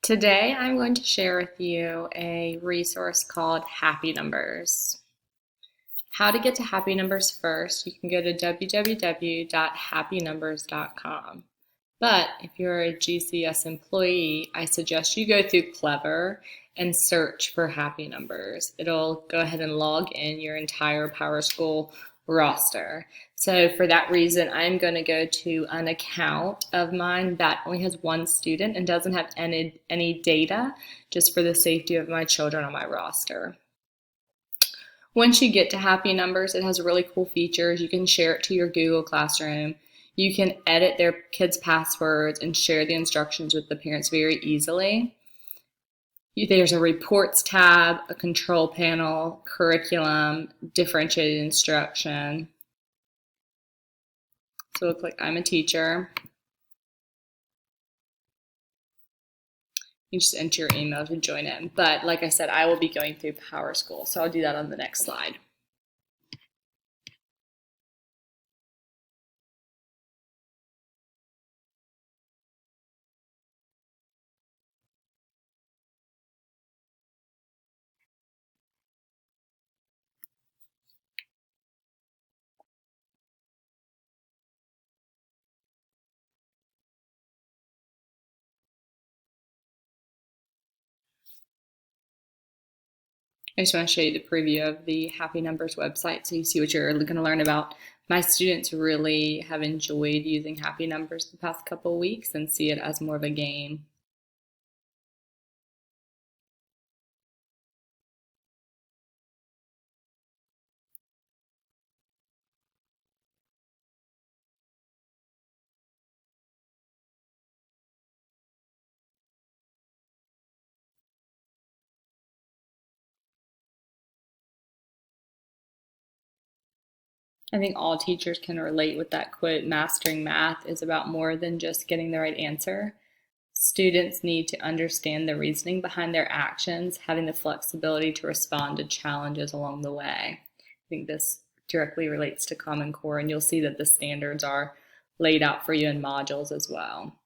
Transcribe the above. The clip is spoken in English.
Today I'm going to share with you a resource called Happy Numbers. How to get to Happy Numbers first, you can go to www.happynumbers.com. But if you're a GCS employee, I suggest you go through Clever and search for Happy Numbers. It'll go ahead and log in your entire PowerSchool roster. So for that reason, I'm going to go to an account of mine that only has one student and doesn't have any data, just for the safety of my children on my roster. Once you get to Happy Numbers, it has really cool features. You can share it to your Google Classroom. You can edit their kids' passwords and share the instructions with the parents very easily. There's a reports tab, a control panel, curriculum, differentiated instruction. So we'll click I'm a teacher. You just enter your email to join in. But like I said, I will be going through PowerSchool, so I'll do that on the next slide. I just want to show you the preview of the Happy Numbers website so you see what you're going to learn about. My students really have enjoyed using Happy Numbers the past couple of weeks and see it as more of a game. I think all teachers can relate with that quote, mastering math is about more than just getting the right answer. Students need to understand the reasoning behind their actions, having the flexibility to respond to challenges along the way. I think this directly relates to Common Core, and you'll see that the standards are laid out for you in modules as well.